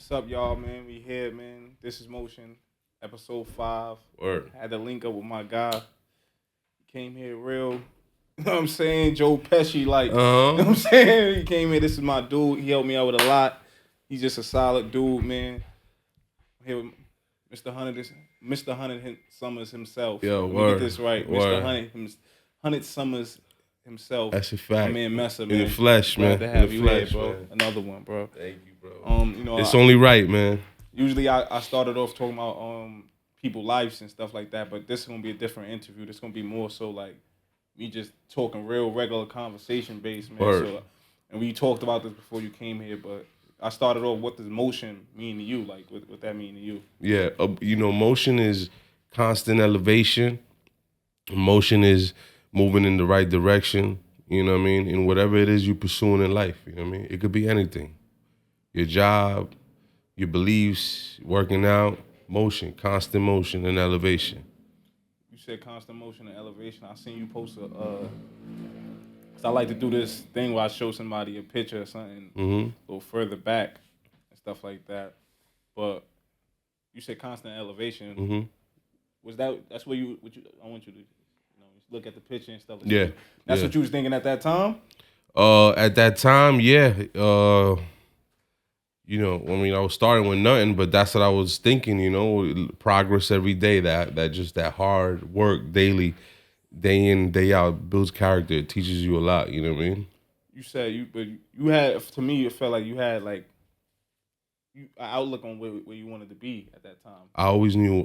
What's up, y'all, man? We here, man. This is Motion, episode 5. Word. Had to link up with my guy. Came here real, you know what I'm saying? Joe Pesci, like, you know what I'm saying? He came here, this is my dude. He helped me out with a lot. He's just a solid dude, man. Here with Mr. Hunted Summers himself. Yo, Let me word. get this right. Word. Mr. Hunted Summers himself. That's a fact. My man Mesa, man. In the flesh, man. Glad to have In the you flesh, here, bro. man. Another one, bro. Thank you, bro. You know, It's only right, man. usually I started off talking about people lives and stuff like that, but this is gonna be a different interview. This is gonna be more so like me just talking real regular conversation based, man. Word. So, and we talked about this before you came here, but I started off, what does motion mean to you? Like, what that mean to you? Yeah, motion is constant elevation. Motion is moving in the right direction. You know what I mean? And whatever it is you're pursuing in life, you know what I mean? It could be anything. Your job, your beliefs, working out, motion, constant motion and elevation. You said constant motion and elevation. I seen you post cause I like to do this thing where I show somebody a picture or something a little further back and stuff like that. But you said constant elevation. Was that's what you? I want you to, look at the picture and stuff. Like Yeah, that. That's yeah. what you was thinking at that time. At that time, yeah. I was starting with nothing, but that's what I was thinking, progress every day, that hard work daily, day in, day out, builds character. It teaches you a lot, you know what I mean? You said you had, to me, it felt like you had like an outlook on where you wanted to be at that time. I always knew.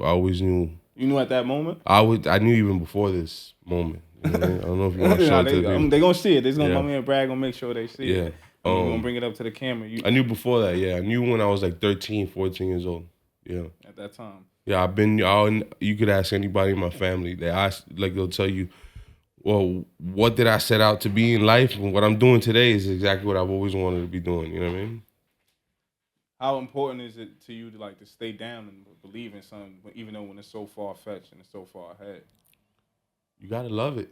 You knew at that moment? I knew even before this moment. You know what I mean? I don't know if you want to show it to the people. They gonna see it. Yeah. My man Brad gonna make sure they see Yeah. it. We're gonna bring it up to the camera. I knew before that, yeah. I knew when I was like 13, 14 years old. Yeah. At that time. Yeah, you could ask anybody in my family. They'll tell you, well, what did I set out to be in life? And what I'm doing today is exactly what I've always wanted to be doing. You know what I mean? How important is it to you to stay down and believe in something, even though when it's so far fetched and it's so far ahead? You gotta love it.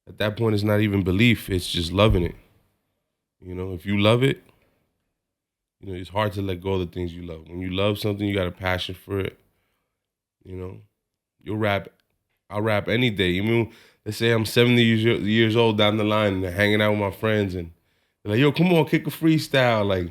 At that point, it's not even belief; it's just loving it. If you love it, it's hard to let go of the things you love. When you love something, you got a passion for it. You'll rap. I'll rap any day. Even let's say I'm 70 years old down the line and hanging out with my friends, and they're like, "Yo, come on, kick a freestyle." Like,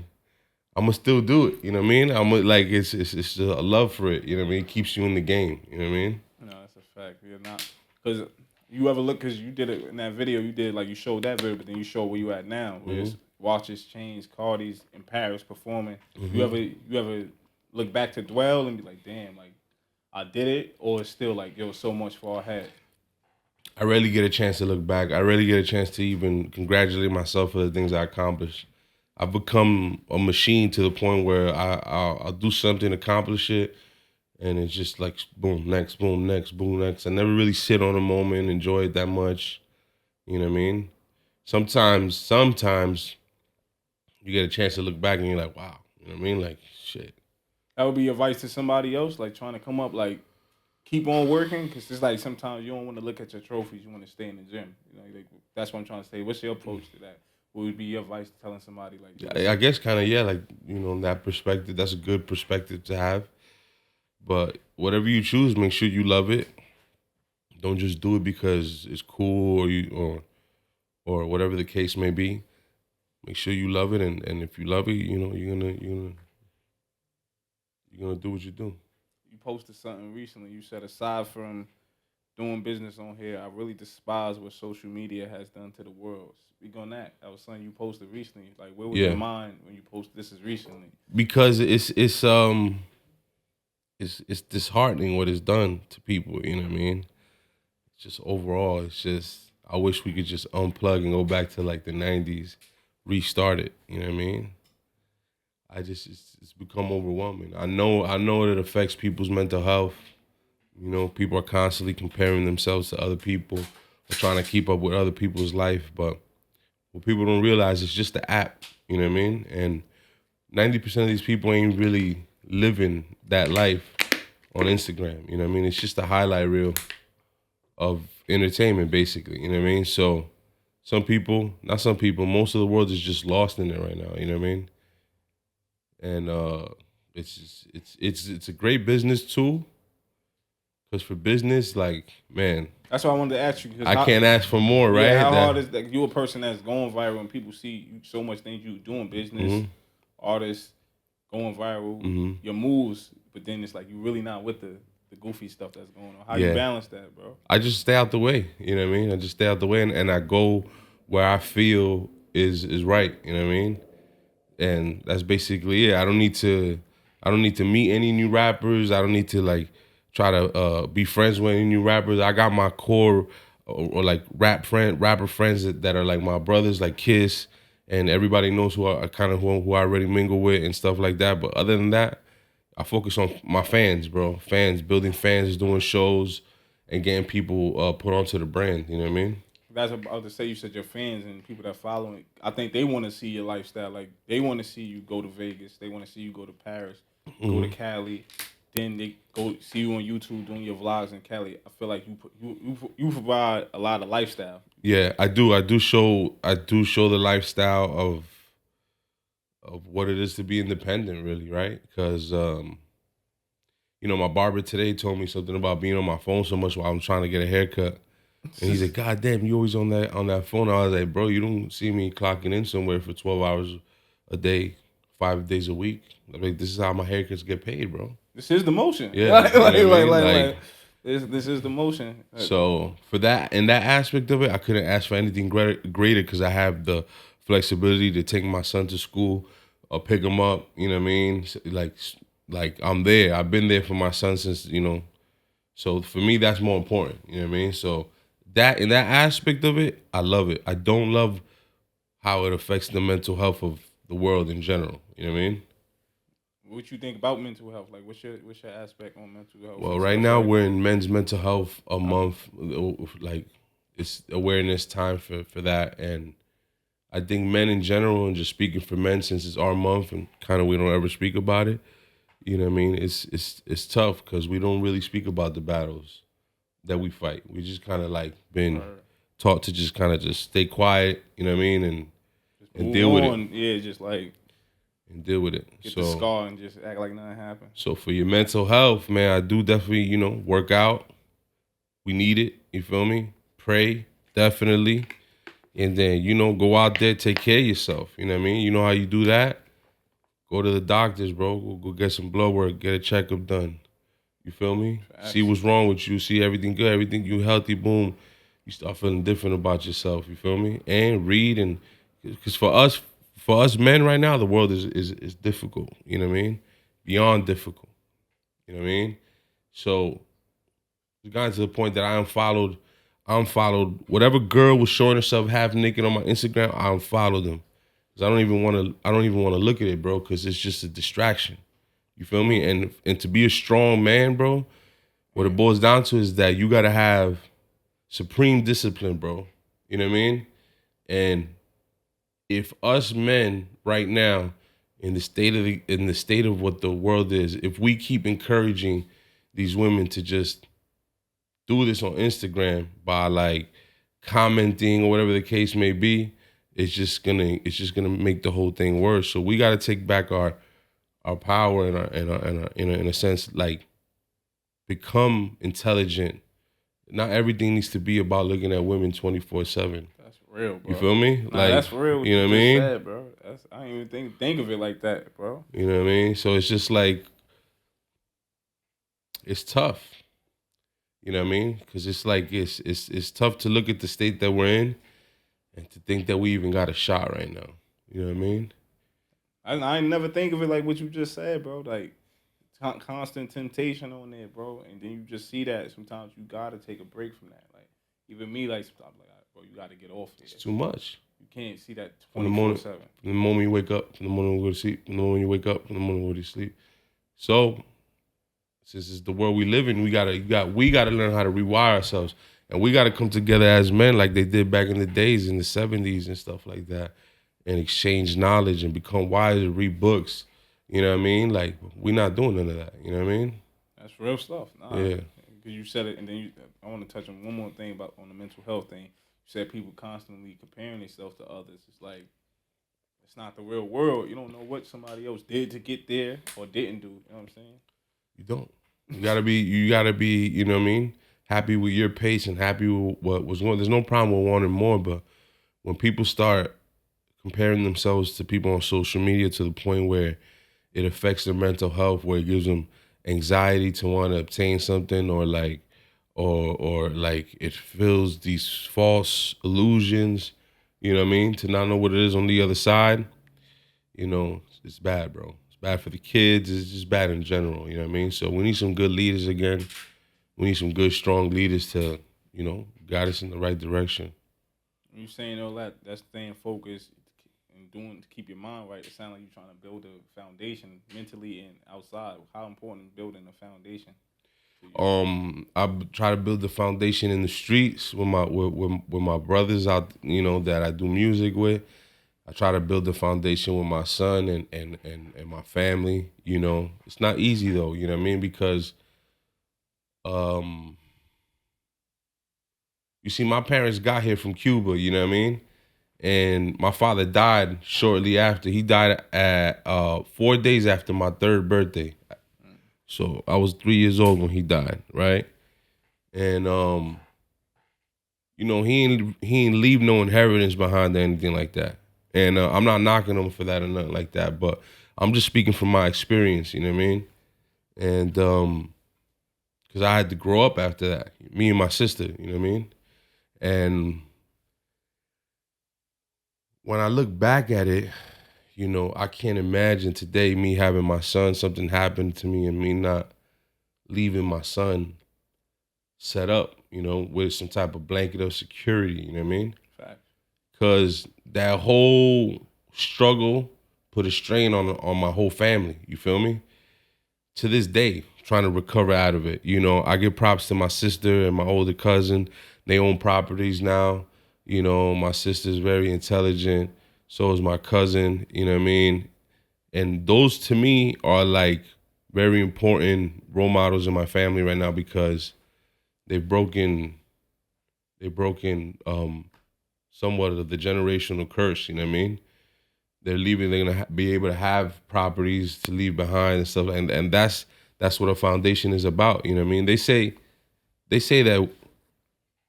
I'm gonna still do it. You know what I mean? It's a love for it. You know what I mean? It keeps you in the game. You know what I mean? No, that's a fact. You're not, because you ever look, because you did it in that video. You did, like, you showed that video, but then you showed where you at now. Where it's watches, chains, Cardi's in Paris performing. You ever look back to dwell and be like, damn, like, I did it, or it's still like, yo, so much far ahead? I rarely get a chance to look back. I rarely get a chance to even congratulate myself for the things I accomplished. I've become a machine to the point where I'll do something, accomplish it, and it's just like boom, next, boom, next, boom, next. I never really sit on a moment, enjoy it that much. You know what I mean? Sometimes you get a chance to look back and you're like, wow. You know what I mean? Like, shit. That would be advice to somebody else, like, trying to come up, like, keep on working, because it's like sometimes you don't want to look at your trophies. You want to stay in the gym. Like, that's what I'm trying to say. What's your approach to that? What would be your advice telling somebody like this? I guess kind of, yeah, like, that perspective, that's a good perspective to have. But whatever you choose, make sure you love it. Don't just do it because it's cool or whatever the case may be. Make sure you love it, and if you love it, you're gonna do what you do. You posted something recently. You said, aside from doing business on here, I really despise what social media has done to the world. Speak on that. That was something you posted recently. Like, where was your mind when you posted this? Is recently? Because it's disheartening what it's done to people. You know what I mean? It's just overall. It's just, I wish we could just unplug and go back to like the '90s, restart it. You know what I mean? It's become overwhelming. I know it affects people's mental health. People are constantly comparing themselves to other people or trying to keep up with other people's life. But what people don't realize is just the app, you know what I mean? And 90% of these people ain't really living that life on Instagram, you know what I mean? It's just a highlight reel of entertainment, basically, you know what I mean? So most of the world is just lost in it right now, you know what I mean? and it's a great business tool. Because for business, like, man, that's why I wanted to ask you. I can't ask for more, right? How hard is that? You a person that's going viral and people see you, so much things you doing business, artists going viral, your moves, but then it's like you really not with the goofy stuff that's going on. How you balance that, bro? I just stay out the way. You know what I mean? I just stay out the way and I go where I feel is right. You know what I mean? And that's basically it. I don't need to meet any new rappers. I don't need to like try to be friends with any new rappers. I got my core or like rapper friends that are like my brothers, like Kiss, and everybody knows who I kind of who I already mingle with and stuff like that. But other than that, I focus on my fans, bro. Fans, building fans, doing shows, and getting people put onto the brand. You know what I mean? That's what I was to say. You said your fans and people that follow it. I think they want to see your lifestyle. Like they want to see you go to Vegas. They want to see you go to Paris, go to Cali. Then they go see you on YouTube doing your vlogs in Cali. I feel like you provide a lot of lifestyle. Yeah, I do. I do show the lifestyle of what it is to be independent, really, right? Because my barber today told me something about being on my phone so much while I'm trying to get a haircut. And he's like, God damn, you always on that phone. I was like, bro, you don't see me clocking in somewhere for 12 hours a day, 5 days a week. Like, this is how my haircuts get paid, bro. This is the motion. Yeah. This is the motion. So for that, in that aspect of it, I couldn't ask for anything greater because I have the flexibility to take my son to school or pick him up. You know what I mean? Like I'm there. I've been there for my son since, So for me, that's more important. You know what I mean? So that in that aspect of it, I love it. I don't love how it affects the mental health of the world in general. You know what I mean? What you think about mental health? Like, what's your aspect on mental health? Well, right now we're in Men's Mental Health month. Like, it's awareness time for that, and I think men in general, and just speaking for men, since it's our month and kind of we don't ever speak about it. You know what I mean? It's tough because we don't really speak about the battles that we fight. We just kind of like been taught to just kind of just stay quiet. You know what I mean? And deal with it. Yeah, just like. And deal with it. Get the scar and just act like nothing happened. So for your mental health, man, I do definitely, work out. We need it. You feel me? Pray, definitely. And then, go out there, take care of yourself. You know what I mean? You know how you do that? Go to the doctors, bro. Go get some blood work. Get a checkup done. You feel me? Facts. See what's wrong with you. See everything good. Everything you healthy. Boom. You start feeling different about yourself. You feel me? And read. And because for us men right now, the world is difficult. You know what I mean? Beyond difficult. You know what I mean? So it's gotten to the point that I unfollowed whatever girl was showing herself half naked on my Instagram. I unfollowed them because I don't even want to look at it, bro. Because it's just a distraction. You feel me? And to be a strong man, bro, what it boils down to is that you gotta have supreme discipline, bro. You know what I mean? And if us men right now, in the state of what the world is, if we keep encouraging these women to just do this on Instagram by like commenting or whatever the case may be, it's just gonna make the whole thing worse. So we gotta take back our power and in a sense, like, become intelligent. Not everything needs to be about looking at women 24/7. Real, bro. You feel me? Nah, that's real. You know what I mean? Said, bro. I didn't even think of it like that, bro. You know what I mean? So it's just like, it's tough. You know what I mean? Because it's like it's tough to look at the state that we're in and to think that we even got a shot right now. You know what I mean? I never think of it like what you just said, bro. Like constant temptation on there, bro. And then you just see that sometimes you gotta take a break from that. Like even me, like sometimes like. Bro, you got to get off there. It's too much. You can't see that 24/7. From the moment you wake up, from the moment you go to sleep, from the moment you wake up, from the moment you go to sleep. So, since it's the world we live in, we gotta learn how to rewire ourselves, and we gotta come together as men, like they did back in the days in the 70s and stuff like that, and exchange knowledge and become wiser, read books. You know what I mean? Like we're not doing none of that. You know what I mean? That's real stuff. Nah, yeah. Because you said it, and then I want to touch on one more thing on the mental health thing. You said people constantly comparing themselves to others. It's like it's not the real world. You don't know what somebody else did to get there or didn't do. You know what I'm saying? You don't. You gotta be, you know what I mean, happy with your pace and happy with what was going. There's no problem with wanting more, but when people start comparing themselves to people on social media to the point where it affects their mental health, where it gives them anxiety to want to obtain something, or like, or like it fills these false illusions, you know what I mean, to not know what it is on the other side, you know, it's bad, bro. It's bad for the kids. It's just bad in general, you know what I mean? So we need some good leaders again. We need some good, strong leaders to, you know, guide us in the right direction. When you saying all that, that's staying focused and doing to keep your mind right. It sounds like you're trying to build a foundation mentally and outside. How important is building a foundation? I try to build the foundation in the streets with my brothers out, you know, that I do music with. I try to build the foundation with my son and my family. You know, it's not easy though. You know what I mean? Because, you see, my parents got here from Cuba. You know what I mean? And my father died shortly after. He died at 4 days after my third birthday. So I was 3 years old when he died, right? And you know, he ain't leave no inheritance behind or anything like that. And I'm not knocking him for that or nothing like that, but I'm just speaking from my experience, you know what I mean? And because I had to grow up after that, me and my sister, you know what I mean? And when I look back at it, you know, I can't imagine today me having my son, something happened to me and me not leaving my son set up, you know, with some type of blanket of security, you know what I mean? Fact. Because that whole struggle put a strain on my whole family, you feel me? To this day, trying to recover out of it. You know, I give props to my sister and my older cousin. They own properties now. You know, my sister's very intelligent. So is my cousin, you know what I mean? And those to me are like very important role models in my family right now because they've broken somewhat of the generational curse, you know what I mean? They're gonna be able to have properties to leave behind and stuff, and that's what a foundation is about, you know what I mean? They say that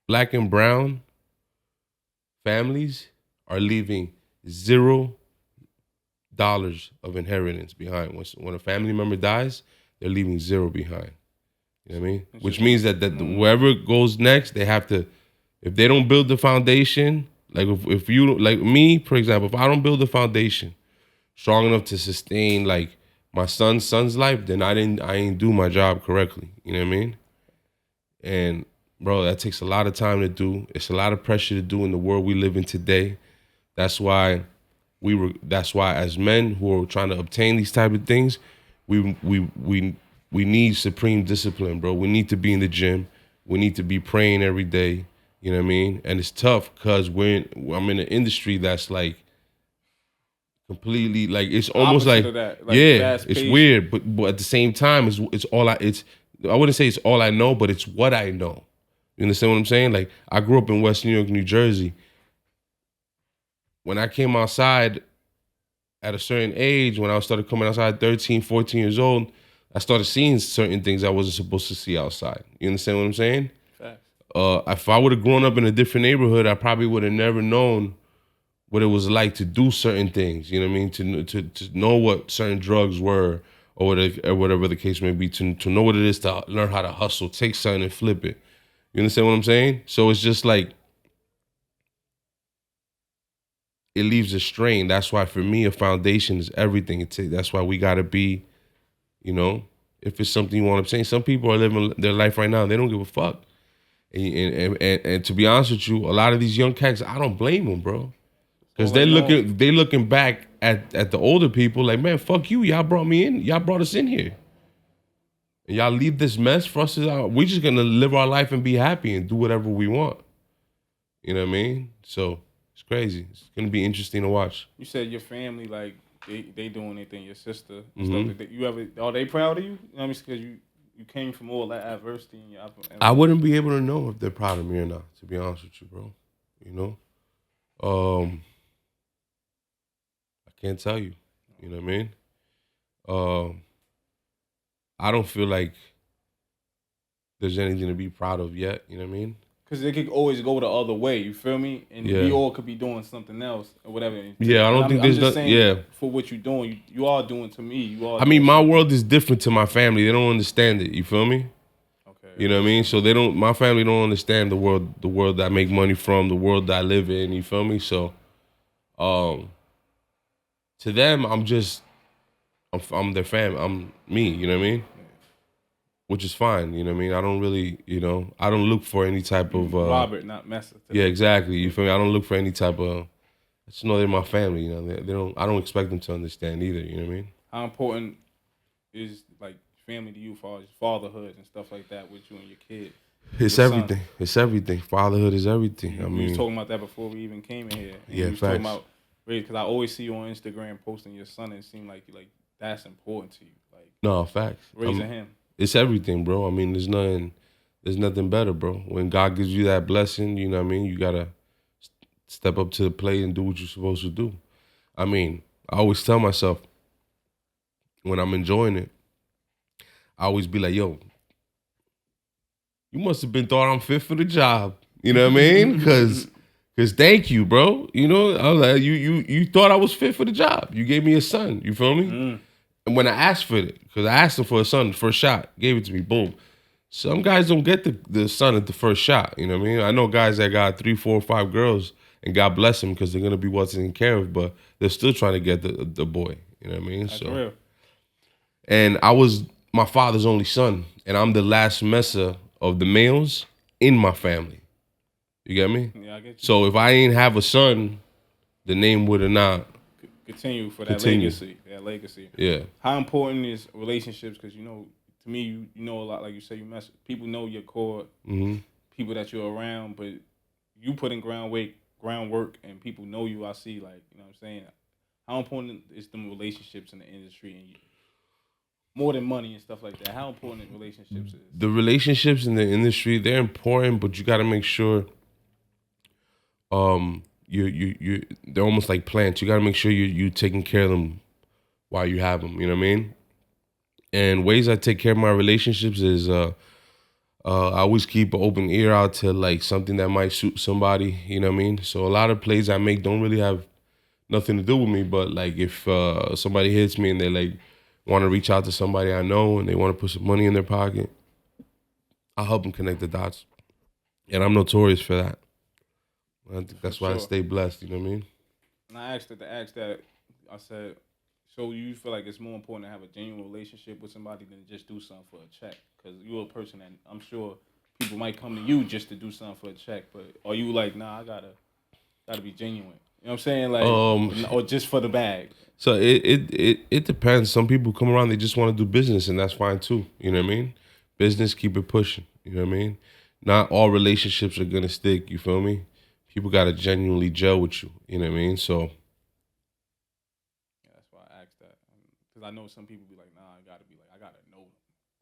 black and brown families are leaving $0 of inheritance behind. When a family member dies, they're leaving zero behind. You know what I mean? Which means that whoever goes next, they have to, if they don't build the foundation, like if you, like me, for example, if I don't build the foundation strong enough to sustain like my son's life, then I ain't do my job correctly. You know what I mean? And bro, that takes a lot of time to do. It's a lot of pressure to do in the world we live in today. That's why as men who are trying to obtain these type of things, we need supreme discipline, bro. We need to be in the gym. We need to be praying every day. You know what I mean? And it's tough because I'm in an industry that's like completely like it's almost Opposite like, of that, like yeah, it's fast-paced. weird, but at the same time, it's all I wouldn't say it's all I know, but it's what I know. You understand what I'm saying? Like I grew up in West New York, New Jersey. When I came outside at a certain age, when I started coming outside 13, 14 years old, I started seeing certain things I wasn't supposed to see outside. You understand what I'm saying? Facts. If I would have grown up in a different neighborhood, I probably would have never known what it was like to do certain things. You know what I mean? To know what certain drugs were, or whatever the case may be. To know what it is to learn how to hustle, take something and flip it. You understand what I'm saying? So it's just like it leaves a strain. That's why for me, a foundation is everything. That's why we gotta be, you know, if it's something you want to obtain. Some people are living their life right now, they don't give a fuck. And to be honest with you, a lot of these young cats, I don't blame them, bro. Because they looking back at the older people like, man, fuck you. Y'all brought me in. Y'all brought us in here. And y'all leave this mess for us. We're just gonna live our life and be happy and do whatever we want. You know what I mean? So it's crazy. It's gonna be interesting to watch. You said your family, like they doing anything. Your sister, and stuff like that. You ever are they proud of you? You know what I mean? Because you came from all that adversity in your. I wouldn't be able to know if they're proud of me or not. To be honest with you, bro. You know, I can't tell you. You know what I mean? I don't feel like there's anything to be proud of yet. You know what I mean? Because it could always go the other way. You feel me? And we all could be doing something else or whatever. Yeah, I don't think there's just saying, yeah. For what you're doing, you are doing to me. You are. I mean, my world is different to my family. They don't understand it. You feel me? Okay. You know what I mean? So they don't. My family don't understand the world that I make money from, the world that I live in. You feel me? So, to them, I'm their fam. I'm me. You know what I mean? Which is fine. You know what I mean? I don't really, I don't look for any type of Robert, not Mesa. Yeah, exactly. You feel me? I don't look for any type of. I just know they're my family. You know, they don't. I don't expect them to understand either. You know what I mean? How important is like family to you, for fatherhood and stuff like that with you and your kid? It's everything. Son. It's everything. Fatherhood is everything. I mean, we was talking about that before we even came in here. Yeah, facts. Talking about, because I always see you on Instagram posting your son, and it seems like that's important to you. Like, no, facts. Raising him. It's everything, bro. I mean, there's nothing better, bro. When God gives you that blessing, you know what I mean? You gotta step up to the plate and do what you're supposed to do. I mean, I always tell myself when I'm enjoying it, I always be like, yo, you must have been thought I'm fit for the job. You know what I mean? Cause thank you, bro. You know, I was like, you thought I was fit for the job. You gave me a son. You feel me? Mm. And when I asked for it, because I asked him for a son, the first shot, gave it to me, boom. Some guys don't get the son at the first shot, you know what I mean? I know guys that got 3, 4, 5 girls, and God bless them because they're going to be well taken care of, but they're still trying to get the boy, you know what I mean? That's real. And I was my father's only son, and I'm the last Mesa of the males in my family. You get me? Yeah, I get you. So if I ain't have a son, the name would have not continue for that legacy. That legacy. Yeah. How important is relationships? Because to me, you know a lot. Like you say, people know your core, people that you're around, but you put in groundwork, and people know you. I see, like, you know what I'm saying. How important is them relationships in the industry, and more than money and stuff like that? How important relationships is? The relationships in the industry, they're important, but you got to make sure. They're almost like plants. You got to make sure you taking care of them while you have them. You know what I mean? And ways I take care of my relationships is I always keep an open ear out to like something that might suit somebody. You know what I mean? So a lot of plays I make don't really have nothing to do with me, but like if somebody hits me and they like want to reach out to somebody I know and they want to put some money in their pocket, I'll help them connect the dots. And I'm notorious for that. I think that's why I stay blessed, you know what I mean? And I asked that, I said, so you feel like it's more important to have a genuine relationship with somebody than just do something for a check? Because you're a person that I'm sure people might come to you just to do something for a check, but are you like, nah, I gotta be genuine? You know what I'm saying? Like, or just for the bag? So it depends. Some people come around, they just want to do business, and that's fine too, you know what I mean? Business, keep it pushing, you know what I mean? Not all relationships are gonna stick, you feel me? People got to genuinely gel with you. You know what I mean? So. Yeah, that's why I asked that. Because I know some people be like, nah, I got to know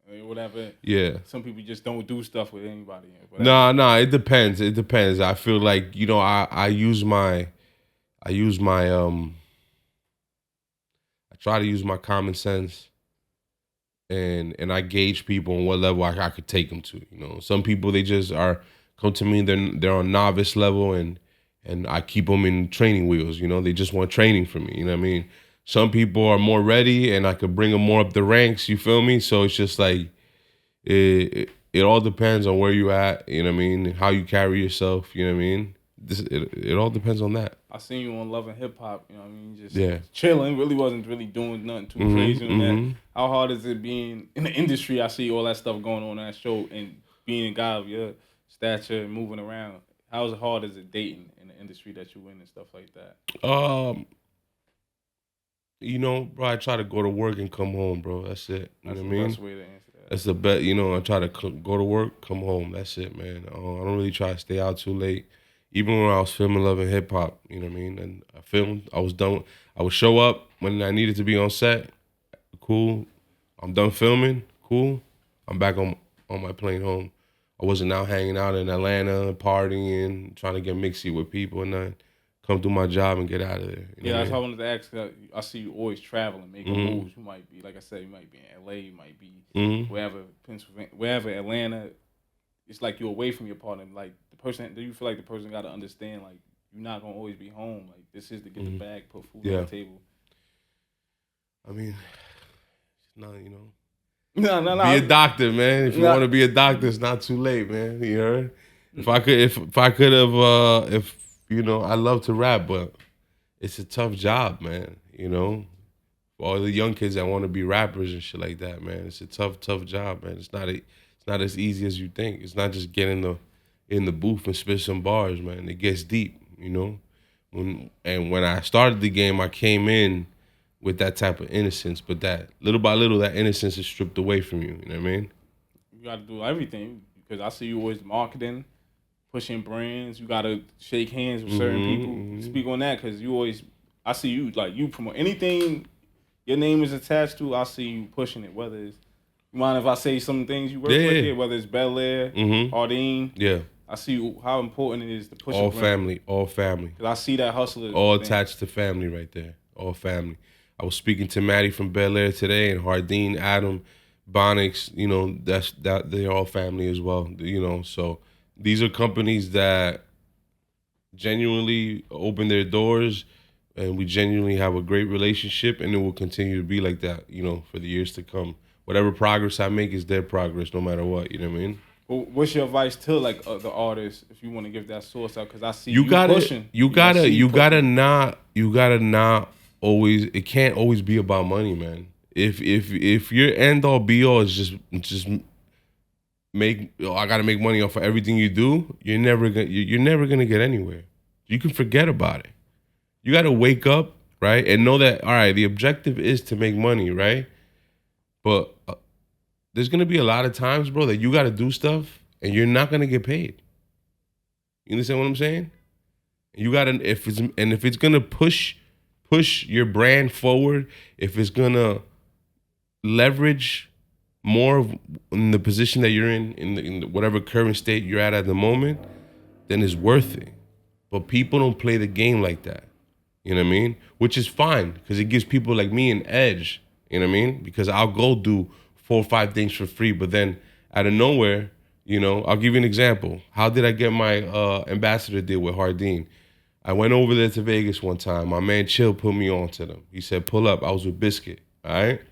them. Whatever. Yeah. Some people just don't do stuff with anybody. No, it depends. It depends. I feel like, I try to use my common sense and I gauge people on what level I could take them to. Some people, they just come to me, they're on novice level, and I keep them in training wheels. They just want training from me. You know what I mean? Some people are more ready, and I could bring them more up the ranks. You feel me? So it's just like it all depends on where you at. You know what I mean? How you carry yourself. You know what I mean? It all depends on that. I seen you on Love and Hip Hop. You know what I mean? Just chilling. Really wasn't really doing nothing too crazy on that. How hard is it being in the industry? I see all that stuff going on that show, and being a guy of your stature and moving around. How hard is it dating in the industry that you in and stuff like that? Bro, I try to go to work and come home, bro. That's it. That's what I mean? Best way to answer that. That's the best. I try to go to work, come home. That's it, man. I don't really try to stay out too late. Even when I was filming Love and Hip Hop, you know what I mean? And I filmed, I was done. I would show up when I needed to be on set. Cool. I'm done filming. Cool. I'm back on my plane home. I wasn't out hanging out in Atlanta, partying, trying to get mixy with people and nothing. come do my job and get out of there. You know That's what what I wanted to ask. I see you always traveling, making moves. You might be, like I said, you might be in LA, you might be wherever, Pennsylvania, wherever, Atlanta. It's like you're away from your partner. Like the person, do you feel like the person got to understand, like you're not gonna always be home. Like this is to get the bag, put food on the table. I mean, it's not, you know. No. Be a doctor, man. If you want to be a doctor, it's not too late, man. You heard? If I could have, if you know, I love to rap, but it's a tough job, man. You know, for all the young kids that want to be rappers and shit like that, man. It's a tough job, man. It's not as easy as you think. It's not just getting in the booth and spit some bars, man. It gets deep, you know. When I started the game, I came in with that type of innocence, but that little by little, that innocence is stripped away from you. You know what I mean? You got to do everything because I see you always marketing, pushing brands. You got to shake hands with certain people. Speak on that because you always, I see you, like you promote anything your name is attached to, I see you pushing it. Whether it's, you mind if I say some things you work with here? Whether it's Belaire, Jardin. Yeah. I see how important it is to push all family. Because I see that hustle. All attached to family right there. All family. I was speaking to Maddie from Belaire today, and Jardin, Adam, Bonix, you know, that they're all family as well, you know. So these are companies that genuinely open their doors, and we genuinely have a great relationship, and it will continue to be like that, you know, for the years to come. Whatever progress I make is their progress, no matter what, you know what I mean? Well, what's your advice to like the artists if you want to give that source out? Because I see you pushing. You gotta not always. It can't always be about money, man. If your end all be all is just make, I gotta make money off of everything you do, you're never gonna get anywhere. You can forget about it. You gotta wake up, right, and know that, all right, the objective is to make money, right? But there's gonna be a lot of times, bro, that you gotta do stuff and you're not gonna get paid. You understand what I'm saying? You gotta, if it's gonna push your brand forward, if it's gonna leverage more in the position that you're in whatever current state you're at the moment, then it's worth it. But people don't play the game like that. You know what I mean? Which is fine, because it gives people like me an edge. You know what I mean? Because I'll go do 4 or 5 things for free, but then out of nowhere, you know, I'll give you an example. How did I get my ambassador deal with Jardin? I went over there to Vegas one time. My man Chill put me on to them. He said, pull up. I was with Biscuit, all right?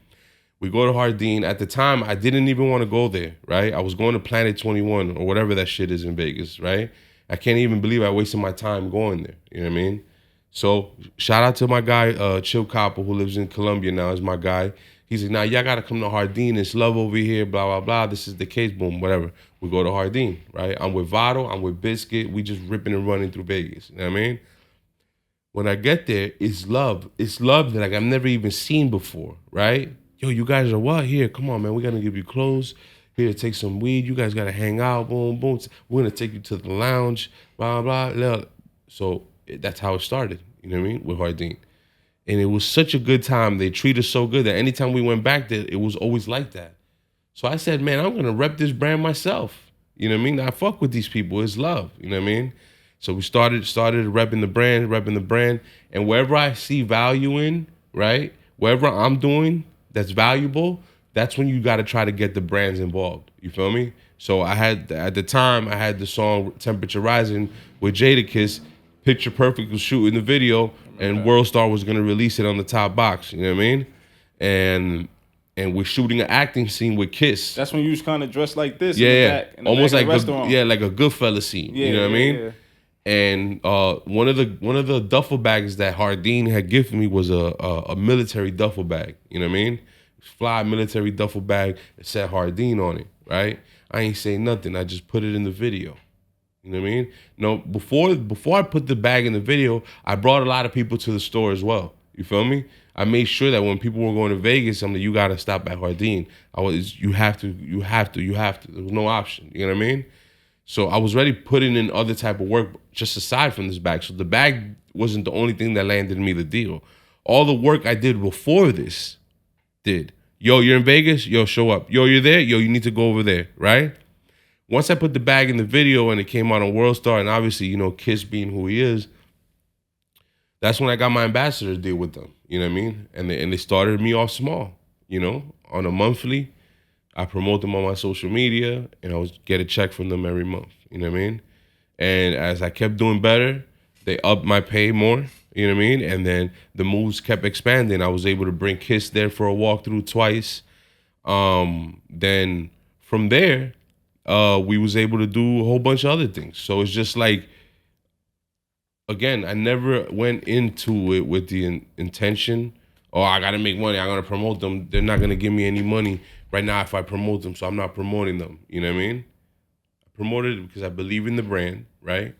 We go to Jardin. At the time, I didn't even want to go there, right? I was going to Planet 21 or whatever that shit is in Vegas, right? I can't even believe I wasted my time going there. You know what I mean? So shout out to my guy, Chill Copper, who lives in Colombia now, is my guy. He's like, nah, y'all got to come to Jardin. It's love over here, blah, blah, blah. This is the case, boom, whatever. We go to Jardin, right? I'm with Vado. I'm with Biscuit. We just ripping and running through Vegas. You know what I mean? When I get there, it's love. It's love that like I've never even seen before, right? Yo, you guys are what? Here, come on, man. We're going to give you clothes. Here, take some weed. You guys got to hang out. Boom, boom. We're going to take you to the lounge, blah, blah, blah. So that's how it started, you know what I mean, with Jardin. And it was such a good time. They treated us so good that anytime we went back there, it was always like that. So I said, man, I'm going to rep this brand myself. You know what I mean? I fuck with these people. It's love. You know what I mean? So we started repping the brand. And wherever I see value in, right, wherever I'm doing that's valuable, that's when you got to try to get the brands involved. You feel me? So at the time, I had the song Temperature Rising with Jadakiss. Picture Perfect was shooting the video, and World Star was gonna release it on the top box. You know what I mean? And we're shooting an acting scene with Kiss. That's when you was kind of dressed like this. Yeah, in the almost back like of the restaurant. like a Goodfella scene. You know what I mean? Yeah. And one of the duffel bags that Jardin had gifted me was a military duffel bag. You know what I mean? Fly military duffel bag. It said Jardin on it. Right? I ain't say nothing. I just put it in the video. You know what I mean? No, before I put the bag in the video, I brought a lot of people to the store as well. You feel me? I made sure that when people were going to Vegas, I'm like, you gotta stop at Jardin. You have to. There was no option. You know what I mean? So I was already putting in other type of work just aside from this bag. So the bag wasn't the only thing that landed me the deal. All the work I did before this did. Yo, you're in Vegas? Yo, show up. Yo, you're there? Yo, you need to go over there, right? Once I put the bag in the video and it came out on World Star, and obviously, you know, Kiss being who he is, that's when I got my ambassador deal with them. You know what I mean? And they started me off small. You know, on a monthly, I promote them on my social media, and I was get a check from them every month. You know what I mean? And as I kept doing better, they upped my pay more. You know what I mean? And then the moves kept expanding. I was able to bring Kiss there for a walkthrough twice. Then from there, we was able to do a whole bunch of other things. So it's just like, again, I never went into it with the intention, oh, I gotta make money, I'm gonna promote them. They're not gonna give me any money right now if I promote them, so I'm not promoting them. You know what I mean? I promoted it because I believe in the brand, right?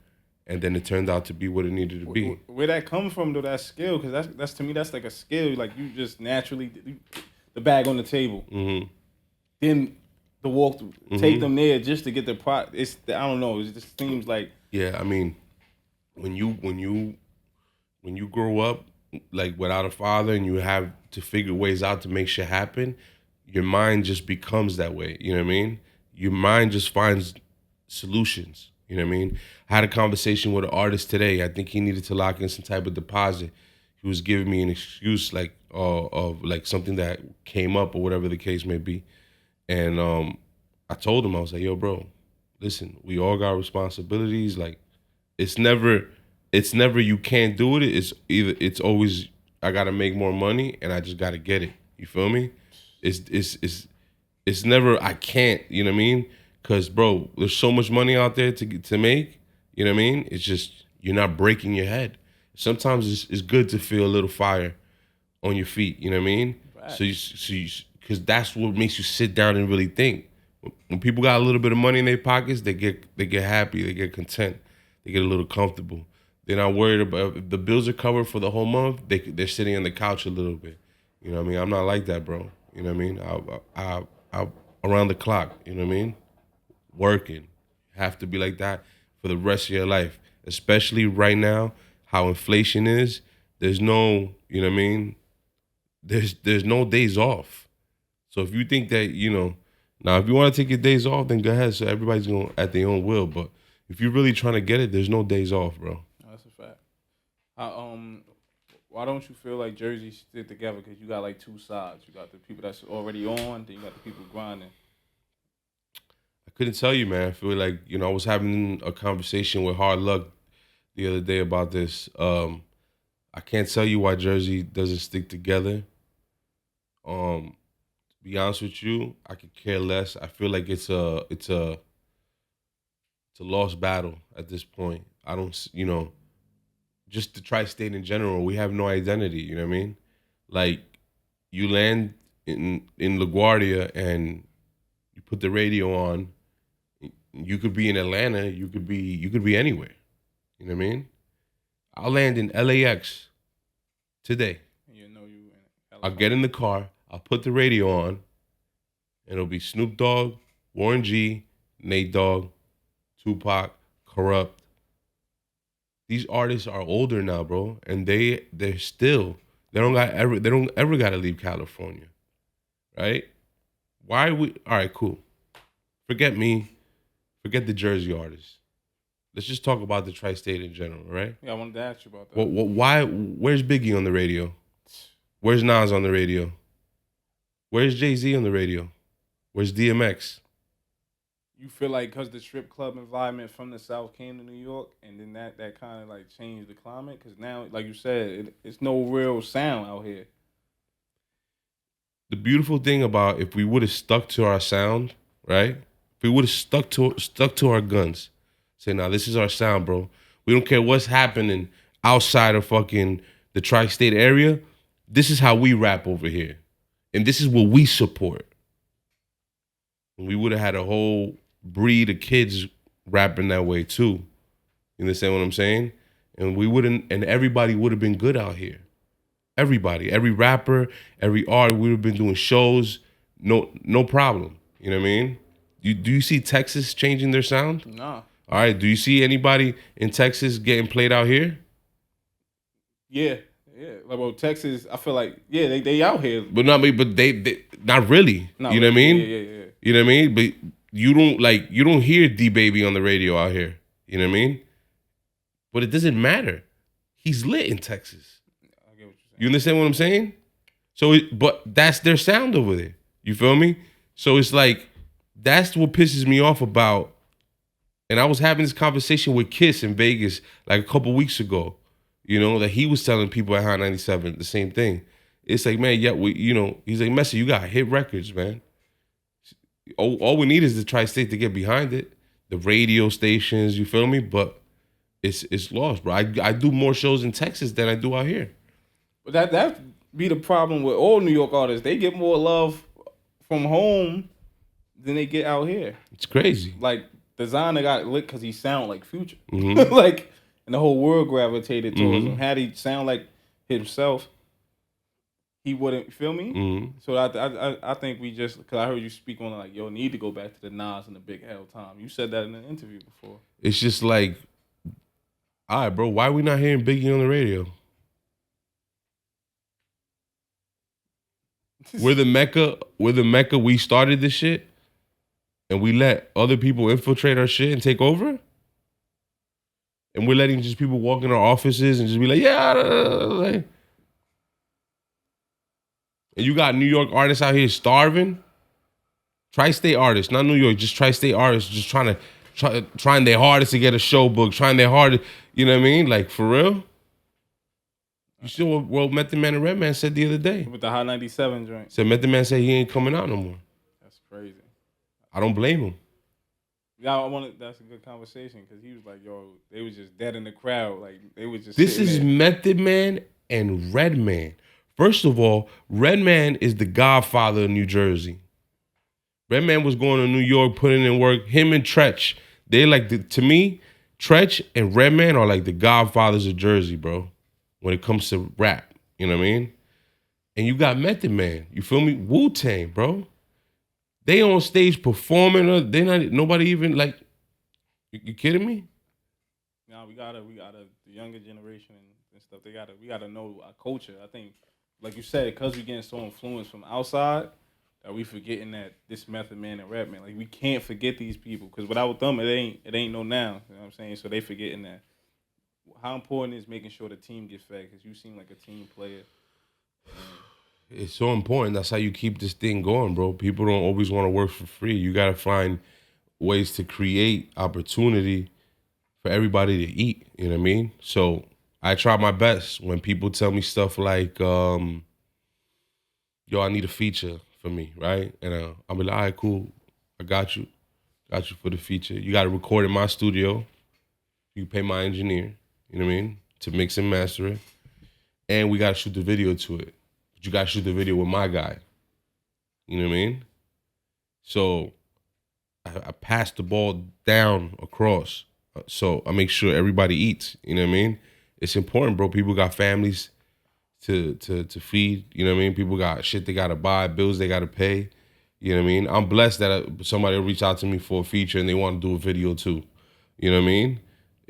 And then it turned out to be what it needed to be. Where that come from, though, that skill? Because that's to me, that's like a skill. Like, you just naturally, the bag on the table. Mm-hmm. Then the walk, take them there just to get the product. I don't know. It just seems like. Yeah, I mean, when you grow up like without a father and you have to figure ways out to make shit happen, your mind just becomes that way. You know what I mean? Your mind just finds solutions. You know what I mean? I had a conversation with an artist today. I think he needed to lock in some type of deposit. He was giving me an excuse like of like something that came up or whatever the case may be. And I told him, I was like, yo, bro, listen, we all got responsibilities. Like, it's never you can't do it. It's always I gotta make more money and I just gotta get it. You feel me? It's never I can't, you know what I mean? Cause bro, there's so much money out there to make, you know what I mean? It's just you're not breaking your head. Sometimes it's good to feel a little fire on your feet, you know what I mean? Right. So because that's what makes you sit down and really think. When people got a little bit of money in their pockets, they get happy, they get content, they get a little comfortable. They're not worried about if the bills are covered for the whole month. They're sitting on the couch a little bit. You know what I mean? I'm not like that, bro. You know what I mean? I around the clock. You know what I mean? Working. Have to be like that for the rest of your life. Especially right now, how inflation is. There's no, you know what I mean? There's no days off. So if you think that, you know, now if you want to take your days off, then go ahead. So everybody's going at their own will. But if you're really trying to get it, there's no days off, bro. That's a fact. Why don't you feel like Jersey stick together? Because you got like two sides. You got the people that's already on, then you got the people grinding. I couldn't tell you, man. I feel like, you know, I was having a conversation with Hard Luck the other day about this. I can't tell you why Jersey doesn't stick together. To be honest with you, I could care less. I feel like it's a lost battle at this point. I don't, you know, just the tri-state in general, we have no identity, you know what I mean? Like, you land in LaGuardia and you put the radio on, you could be in Atlanta, you could be anywhere. You know what I mean? I'll land in LAX today. You know you in I'll get in the car, I'll put the radio on, and it'll be Snoop Dogg, Warren G, Nate Dogg, Tupac, Corrupt. These artists are older now, bro, and they don't ever gotta leave California, right? Why all right, cool. Forget me, forget the Jersey artists. Let's just talk about the tri-state in general, right? Yeah, I wanted to ask you about that. Why? Where's Biggie on the radio? Where's Nas on the radio? Where's Jay-Z on the radio? Where's DMX? You feel like because the strip club environment from the South came to New York, and then that kind of like changed the climate? Because now, like you said, it's no real sound out here. The beautiful thing about if we would have stuck to our sound, right? If we would have stuck to our guns, say, now this is our sound, bro. We don't care what's happening outside of fucking the tri-state area. This is how we rap over here, and this is what we support. And we would have had a whole breed of kids rapping that way too. You understand what I'm saying? And everybody would have been good out here. Everybody, every rapper, every artist would have been doing shows, no problem. You know what I mean? Do you see Texas changing their sound? No. All right. Do you see anybody in Texas getting played out here? Yeah. Like, well, Texas, I feel like, yeah, they out here. But they not really. No, you know what I mean? Yeah. You know what I mean? But you don't hear D-Baby on the radio out here. You know what I mean? But it doesn't matter. he's lit in Texas. I get what you're saying. You understand what I'm saying? So, but that's their sound over there. You feel me? So it's like, that's what pisses me off about. And I was having this conversation with Kiss in Vegas like a couple weeks ago. You know, that he was telling people at High 97 the same thing. It's like, man, yeah, he's like, Mesa, you got hit records, man. All we need is the tri-state to get behind it. The radio stations, you feel me? But it's lost, bro. I do more shows in Texas than I do out here. But that be the problem with all New York artists. They get more love from home than they get out here. It's crazy. Like, Designer got lit because he sound like Future. Mm-hmm. Like, and the whole world gravitated towards him. Had he sound like himself, he wouldn't, feel me? Mm-hmm. So I think we just, because I heard you speak on like, yo, need to go back to the Nas and the Big Hell time. You said that in an interview before. It's just like, all right, bro, why are we not hearing Biggie on the radio? We're the Mecca. We started this shit, and we let other people infiltrate our shit and take over. And we're letting just people walk in our offices and just be like, yeah. Like. And you got New York artists out here starving. Tri-state artists, not New York, just tri-state artists, just trying their hardest to get a show book, trying their hardest. You know what I mean? Like, for real. You saw what Method Man and Redman said the other day. With the High 97 joint. Said Method Man said he ain't coming out no more. That's crazy. I don't blame him. Yeah, that's a good conversation because he was like, yo, they was just dead in the crowd. Like, they was just This is there. Method Man and Redman. First of all, Redman is the godfather of New Jersey. Redman was going to New York, putting in work. Him and Tretch, they like, to me, Tretch and Redman are like the godfathers of Jersey, bro. When it comes to rap, you know what I mean? And you got Method Man, you feel me? Wu-Tang, bro. They on stage performing, nobody even like, you kidding me? No, we gotta the younger generation and stuff, we gotta know our culture. I think, like you said, because we getting so influenced from outside, that we forgetting that this Method Man and Redman, like we can't forget these people, because without them, it ain't no now, you know what I'm saying? So they forgetting that. How important is making sure the team gets fed? Because you seem like a team player. It's so important. That's how you keep this thing going, bro. People don't always want to work for free. You got to find ways to create opportunity for everybody to eat. You know what I mean? So I try my best when people tell me stuff like, yo, I need a feature for me, right? And I'll be like, all right, cool. I got you. Got you for the feature. You got to record in my studio. You pay my engineer. You know what I mean? To mix and master it. And we got to shoot the video to it. But you got to shoot the video with my guy. You know what I mean? So I pass the ball down across. So I make sure everybody eats. You know what I mean? It's important, bro. People got families to feed. You know what I mean? People got shit they got to buy, bills they got to pay. You know what I mean? I'm blessed that somebody will reach out to me for a feature and they want to do a video too. You know what I mean?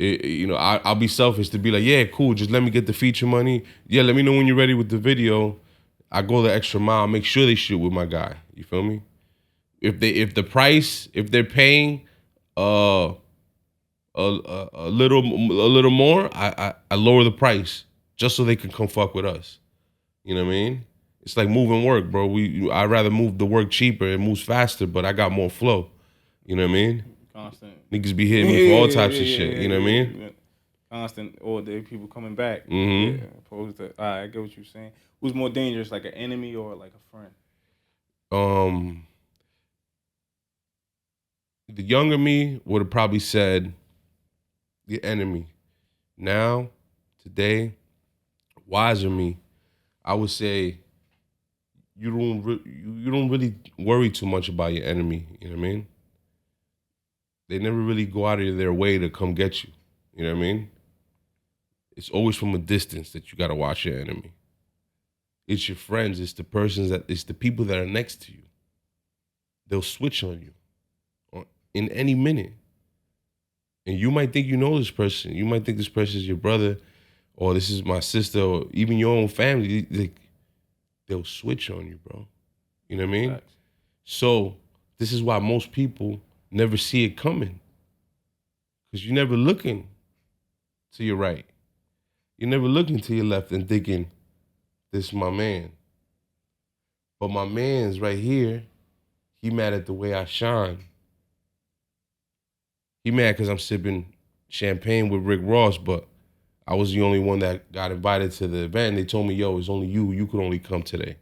I'll be selfish to be like, yeah, cool, just let me get the feature money. Yeah, let me know when you're ready with the video. I go the extra mile, make sure they shoot with my guy. You feel me? If they're paying a little more, I lower the price just so they can come fuck with us. You know what I mean? It's like moving work, bro. I'd rather move the work cheaper. It moves faster, but I got more flow. You know what I mean? Constant. Niggas be hitting me for all types of shit. You know what I mean? Constant all day people coming back. Mm-hmm. Yeah, opposed to, I get what you're saying. Who's more dangerous, like an enemy or like a friend? The younger me would have probably said the enemy. Now, today, wiser me, I would say you don't really worry too much about your enemy. You know what I mean? They never really go out of their way to come get you. You know what I mean? It's always from a distance that you got to watch your enemy. It's your friends. It's the people that are next to you. They'll switch on you in any minute. And you might think you know this person. You might think this person is your brother, or this is my sister, or even your own family. They'll switch on you, bro. You know what I mean? Right. So this is why most people never see it coming, because you're never looking to your right. You're never looking to your left and thinking, this is my man. But my man's right here. He mad at the way I shine. He mad because I'm sipping champagne with Rick Ross, but I was the only one that got invited to the event. And they told me, yo, it's only you. You could only come today.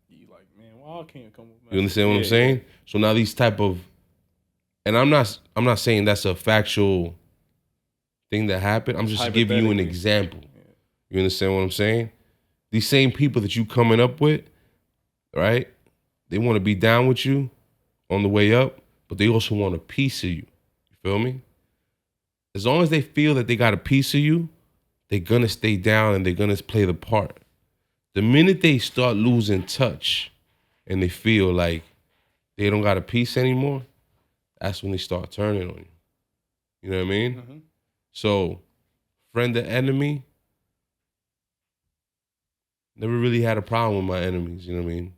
You like, man, why I can't come with You understand what I'm saying? Yeah. So now these type of, and I'm not saying that's a factual thing that happened. I'm just giving you an example. Yeah. You understand what I'm saying? These same people that you coming up with, right? They want to be down with you on the way up, but they also want a piece of you. You feel me? As long as they feel that they got a piece of you, they're gonna stay down and they're gonna play the part. The minute they start losing touch and they feel like they don't got a piece anymore, that's when they start turning on you. You know what I mean? Mm-hmm. So, friend or enemy, never really had a problem with my enemies, you know what I mean?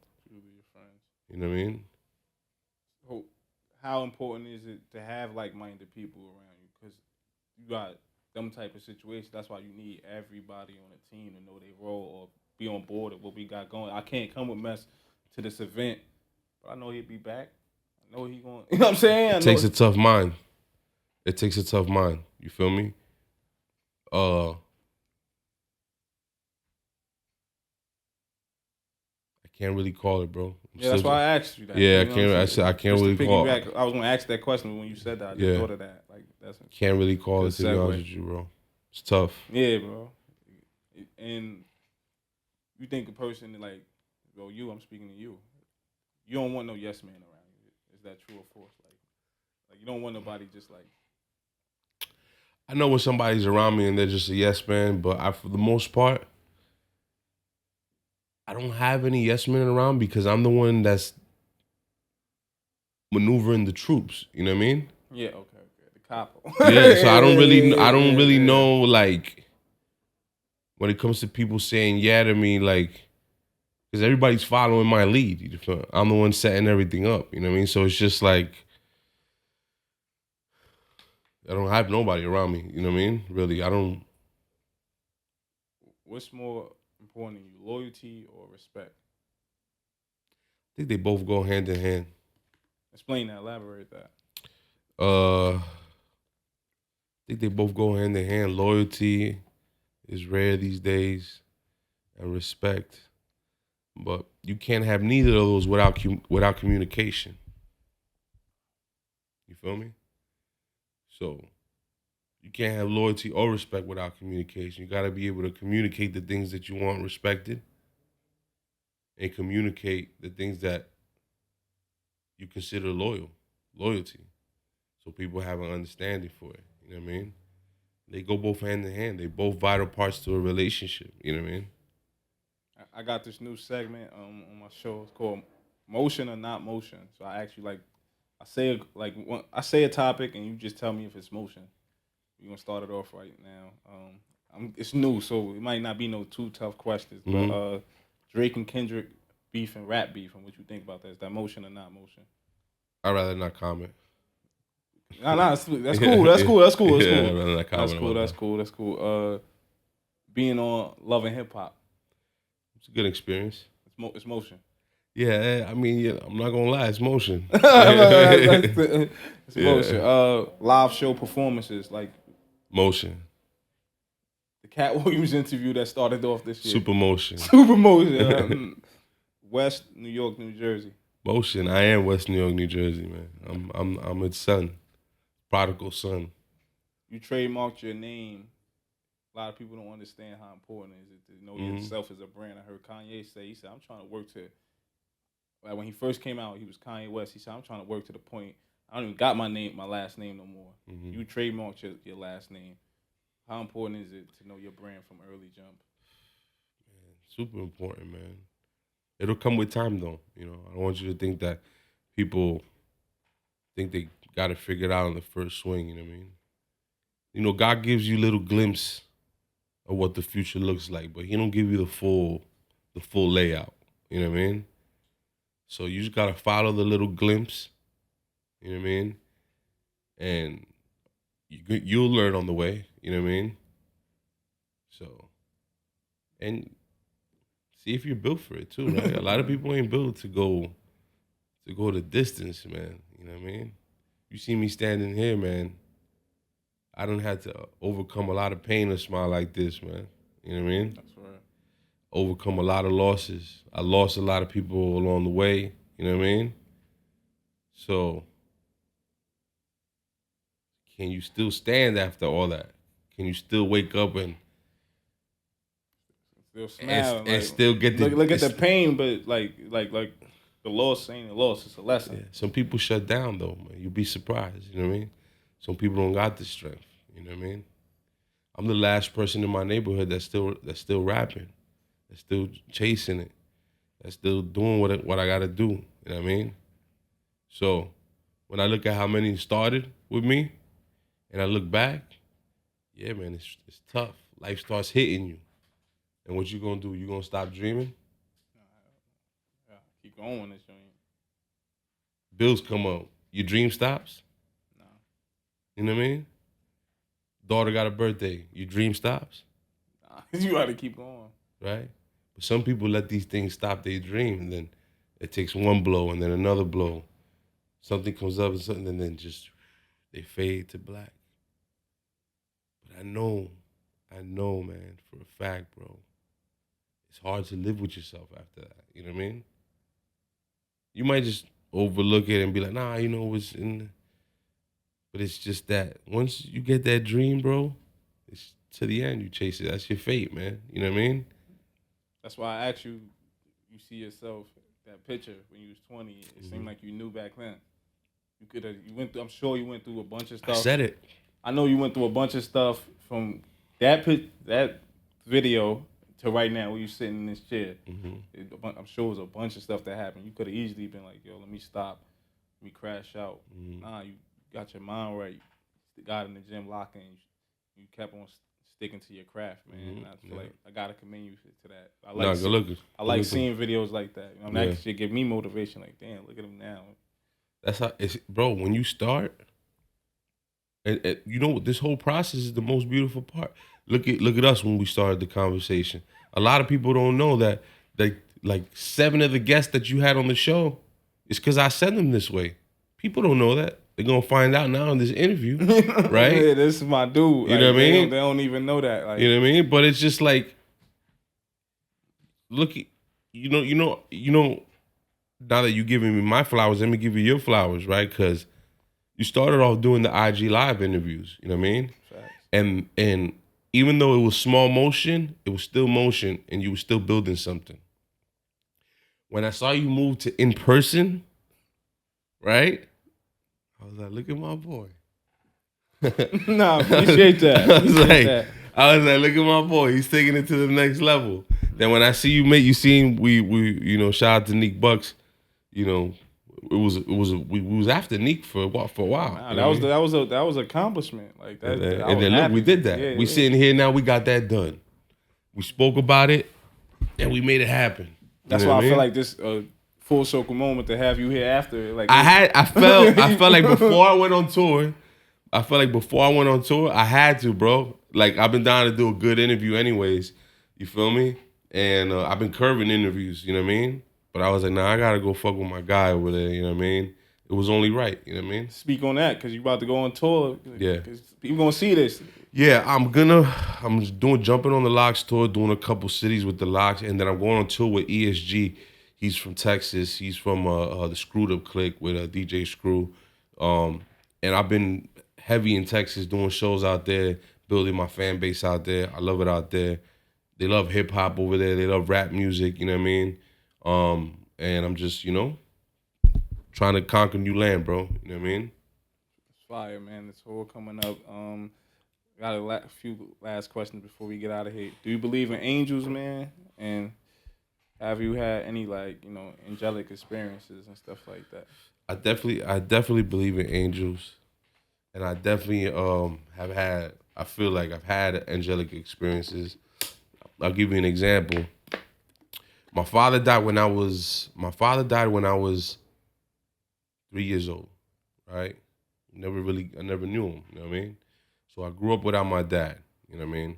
You know what I mean? So how important is it to have like-minded people around you? Because you got them type of situations. That's why you need everybody on the team to know their role or be on board with what we got going. I can't come with Mess to this event, but I know he'll be back. I know he going. You know what I'm saying? It takes a tough mind. It takes a tough mind. You feel me? I can't really call it, bro. That's why I asked you that. Yeah, you know I can't really call it. I was gonna ask that question when you said that. I just thought of that. Like that's can't really call it, to be honest with you, bro. It's tough. Yeah, bro. And you think a person like, well, I'm speaking to you. You don't want no yes man around you. Is that true or false? Like you don't want nobody just like. I know when somebody's around me and they're just a yes man, but for the most part, I don't have any yes men around because I'm the one that's maneuvering the troops. You know what I mean? Yeah. Okay. The capo. Yeah. So I don't really know, like, when it comes to people saying yeah to me, like, because everybody's following my lead. I'm the one setting everything up. You know what I mean? So it's just like I don't have nobody around me. You know what I mean? Really, I don't. What's more important to you, loyalty or respect? I think they both go hand in hand. Explain that. Elaborate that. I think they both go hand in hand. Loyalty is rare these days, and respect. But you can't have neither of those without communication. You feel me? So you can't have loyalty or respect without communication. You got to be able to communicate the things that you want respected and communicate the things that you consider loyalty. So people have an understanding for it. You know what I mean? They go both hand in hand. They both vital parts to a relationship. You know what I mean? I got this new segment on my show. It's called Motion or Not Motion. So I actually I say a topic and you just tell me if it's motion. We're gonna start it off right now. It's new, so it might not be no too tough questions. Mm-hmm. But Drake and Kendrick beef and rap beef, and what you think about that? Is that motion or not motion? I'd rather not comment. Nah, that's cool. That's cool. Yeah, I'd rather not comment. That's cool. Being on Love and Hip Hop. It's a good experience. It's motion. Yeah, I mean, I'm not gonna lie, it's motion. It's motion. Live show performances, like motion. The Cat Williams interview that started off this year. Super motion. West New York, New Jersey. Motion. I am West New York, New Jersey, man. I'm its son, prodigal son. You trademarked your name. A lot of people don't understand how important it is to know yourself as a brand. I heard Kanye say, he said, I'm trying to work to, like when he first came out, he was Kanye West. He said, I'm trying to work to the point, I don't even got my last name no more. Mm-hmm. You trademarked your last name. How important is it to know your brand from early jump? Man, super important, man. It'll come with time, though. You know, I don't want you to think that people think they got it figured out on the first swing, you know what I mean? You know, God gives you little glimpse of what the future looks like, but he don't give you the full layout. You know what I mean? So you just gotta follow the little glimpse. You know what I mean? And you'll learn on the way. You know what I mean? So and see if you're built for it too, right? A lot of people ain't built to go the distance, man. You know what I mean? You see me standing here, man. I don't have to overcome a lot of pain to smile like this, man. You know what I mean? That's right. Overcome a lot of losses. I lost a lot of people along the way. You know what I mean? So, can you still stand after all that? Can you still wake up and Still smile, and still get the look at the pain, but like the loss ain't a loss; it's a lesson. Yeah. Some people shut down though, man. You'd be surprised. You know what I mean? Some people don't got the strength. You know what I mean? I'm the last person in my neighborhood that's still rapping, that's still chasing it, that's still doing what I gotta do. You know what I mean? So when I look at how many started with me, and I look back, yeah, man, it's tough. Life starts hitting you, and what you gonna do? You gonna stop dreaming? Yeah, keep going, this joint. Bills come up. Your dream stops. No. You know what I mean? Daughter got a birthday. Your dream stops. Nah, you got to keep going. Right? But some people let these things stop their dream, and then it takes one blow and then another blow. Something comes up and then just they fade to black. But I know, man, for a fact, bro, it's hard to live with yourself after that. You know what I mean? You might just overlook it and be like, nah, you know, it's in. But it's just that once you get that dream, bro, it's to the end. You chase it. That's your fate, man. You know what I mean? That's why I asked you. You see yourself that picture when you was 20. It seemed like you knew back then. You could have. You went through. I'm sure you went through a bunch of stuff. I said it. I know you went through a bunch of stuff from that video to right now where you sitting in this chair. Mm-hmm. I'm sure it was a bunch of stuff that happened. You could have easily been like, yo, let me stop. Let me crash out. Mm-hmm. Nah, you got your mind right. You got in the gym locking. You kept on sticking to your craft, man. Mm-hmm. I feel like I gotta commend you to that. I Good like looking. seeing videos like that. You know, that shit give me motivation. Like, damn, look at him now. That's how it's, bro. When you start, and you know this whole process is the most beautiful part. Look at us when we started the conversation. A lot of people don't know that like 7 of the guests that you had on the show is because I send them this way. People don't know that. They're gonna find out now in this interview, right? Yeah, this is my dude. You know what I mean? They don't even know that. Like, you know what I mean? But it's just like, look, you know. Now that you're giving me my flowers, let me give you your flowers, right? Because you started off doing the IG live interviews. You know what I mean? Facts. And even though it was small motion, it was still motion, and you were still building something. When I saw you move to in person, right? I was like, look at my boy. Nah, appreciate that. I was like, look at my boy. He's taking it to the next level. Then when I see you, mate, you seen we you know, shout out to Neek Bucks. You know, we was after Neek for a while. Nah, that was accomplishment. Like that. And then look, we did that. Yeah, we sitting here now. We got that done. We spoke about it, and we made it happen. That's why I feel like this full circle moment to have you here after. Like I felt like before I went on tour. I had to, bro. Like I've been down to do a good interview, anyways. You feel me? And I've been curving interviews. You know what I mean? But I was like, nah, I gotta go fuck with my guy over there. You know what I mean? It was only right. You know what I mean? Speak on that, because you about to go on tour. Yeah. People gonna see this. Yeah, I'm jumping on the Locks tour, doing a couple cities with the Locks, and then I'm going on tour with ESG. He's from Texas. He's from the Screwed Up Clique with DJ Screw. And I've been heavy in Texas doing shows out there, building my fan base out there. I love it out there. They love hip hop over there. They love rap music, you know what I mean? And I'm just, you know, trying to conquer new land, bro. You know what I mean? It's fire, man. This tour coming up. Got a few last questions before we get out of here. Do you believe in angels, man? And have you had any, like, you know, angelic experiences and stuff like that? I definitely believe in angels, and I definitely I feel like I've had angelic experiences. I'll give you an example. My father died when I was 3 years old, right? I never knew him, you know what I mean? So I grew up without my dad, you know what I mean?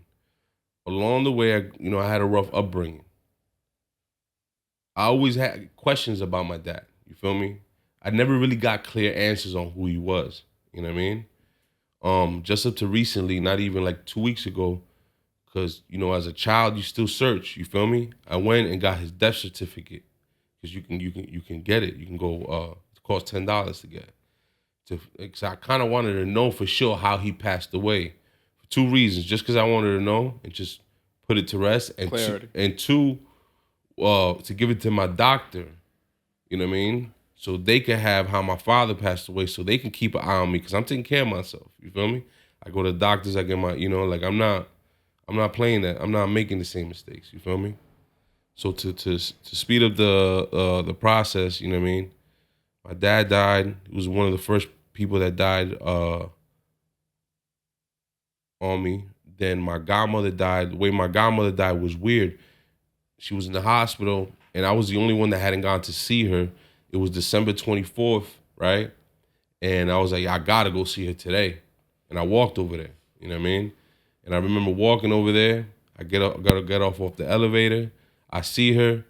Along the way, I had a rough upbringing. I always had questions about my dad. You feel me? I never really got clear answers on who he was. You know what I mean? Just up to recently, not even like 2 weeks ago, because as a child you still search. You feel me? I went and got his death certificate because you can get it. You can go. It costs $10 to get. Cause I kind of wanted to know for sure how he passed away, for two reasons. Just because I wanted to know and just put it to rest, and Clarity. two, to give it to my doctor. You know what I mean? So they can have how my father passed away, so they can keep an eye on me because I'm taking care of myself. You feel me? I go to the doctors. I get my, like I'm not playing that. I'm not making the same mistakes. You feel me? So to speed up the process, you know what I mean? My dad died. He was one of the first people that died on me. Then my godmother died. The way my godmother died was weird. She was in the hospital, and I was the only one that hadn't gone to see her. It was December 24th, right? And I was like, I gotta go see her today. And I walked over there. You know what I mean? And I remember walking over there. I gotta get off the elevator. I see her.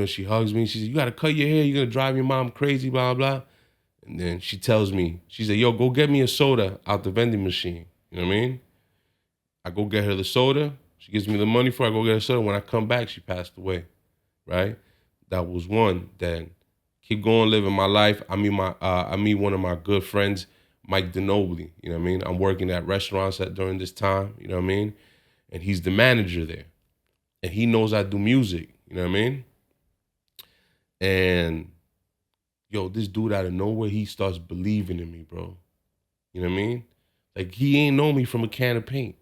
She hugs me. She said, "You gotta cut your hair. You're gonna drive your mom crazy, blah, blah." And then she tells me, she said, "Yo, go get me a soda out the vending machine." You know what I mean? I go get her the soda. She gives me the money for it. I go get her soda. When I come back, she passed away, right? That was one. Then keep going, living my life. I meet one of my good friends, Mike DeNobly. You know what I mean? I'm working at restaurants during this time. You know what I mean? And he's the manager there. And he knows I do music. You know what I mean? And yo, this dude out of nowhere, he starts believing in me, bro. You know what I mean? Like, he ain't know me from a can of paint.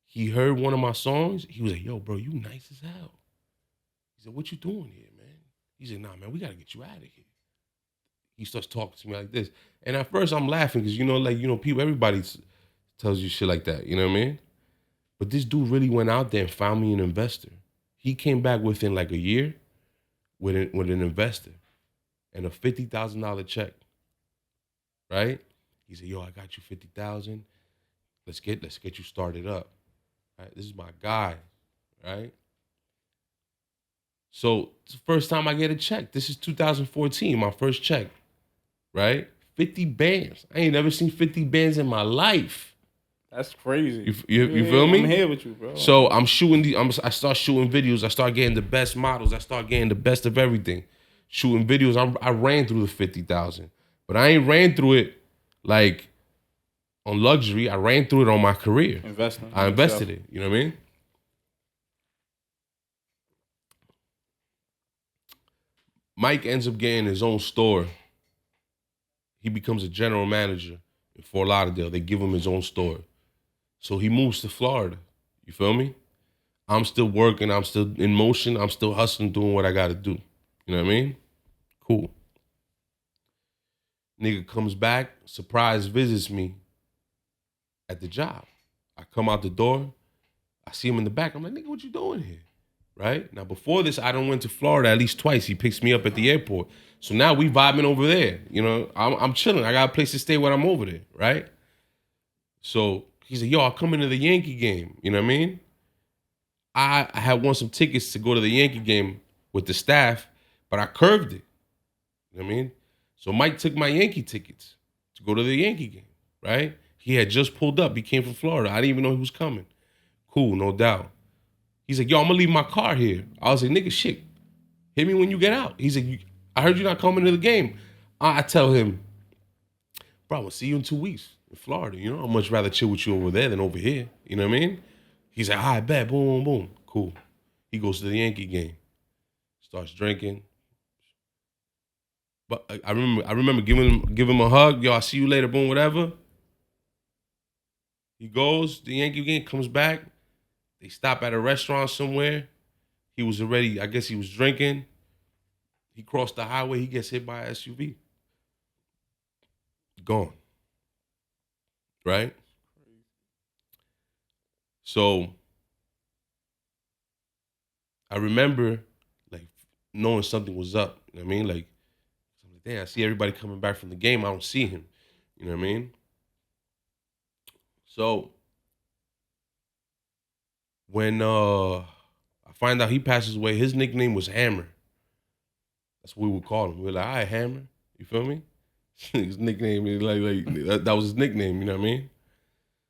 He heard one of my songs. He was like, "Yo, bro, you nice as hell." He said, "What you doing here, man?" He said, "Nah, man, we got to get you out of here." He starts talking to me like this. And at first I'm laughing because, people, everybody tells you shit like that. You know what I mean? But this dude really went out there and found me an investor. He came back within like a year with an investor and a $50,000 check, right? He said, "Yo, I got you 50,000. Let's get you started up." Right? This is my guy, right? So it's the first time I get a check. This is 2014, my first check, right? 50 bands. I ain't never seen 50 bands in my life. That's crazy. You feel me? I'm here with you, bro. So I'm shooting I start shooting videos. I start getting the best models. I start getting the best of everything. Shooting videos. I ran through the 50,000, but I ain't ran through it like on luxury. I ran through it on my career. I invested it. You know what I mean? Mike ends up getting his own store. He becomes a general manager in Fort Lauderdale. They give him his own store. So he moves to Florida. You feel me? I'm still working. I'm still in motion. I'm still hustling, doing what I got to do. You know what I mean? Cool. Nigga comes back, surprise visits me at the job. I come out the door. I see him in the back. I'm like, "Nigga, what you doing here?" Right? Now, before this, I done went to Florida at least twice. He picks me up at the airport. So now we vibing over there. I'm chilling. I got a place to stay when I'm over there, right? So he said, "Yo, I'll come into the Yankee game." You know what I mean? I had won some tickets to go to the Yankee game with the staff, but I curved it. You know what I mean? So Mike took my Yankee tickets to go to the Yankee game, right? He had just pulled up. He came from Florida. I didn't even know he was coming. Cool, no doubt. He's like, "Yo, I'm gonna leave my car here." I was like, "Nigga, shit, hit me when you get out." He's like, "I heard you're not coming to the game." I tell him, "Bro, I'll see you in 2 weeks in Florida. I'd much rather chill with you over there than over here." You know what I mean? He's like, "All right, bet, boom, boom, boom." Cool. He goes to the Yankee game, starts drinking. But I remember giving him a hug. "Yo, I'll see you later, boom, whatever." He goes, the Yankee game, comes back. They stop at a restaurant somewhere. He was already, I guess he was drinking. He crossed the highway. He gets hit by an SUV. Gone. Right? So I remember like knowing something was up. You know what I mean? Like, damn, I see everybody coming back from the game. I don't see him. You know what I mean? So when I find out he passes away, his nickname was Hammer. That's what we would call him. We were like, all right, Hammer. You feel me? His nickname is that was his nickname, you know what I mean?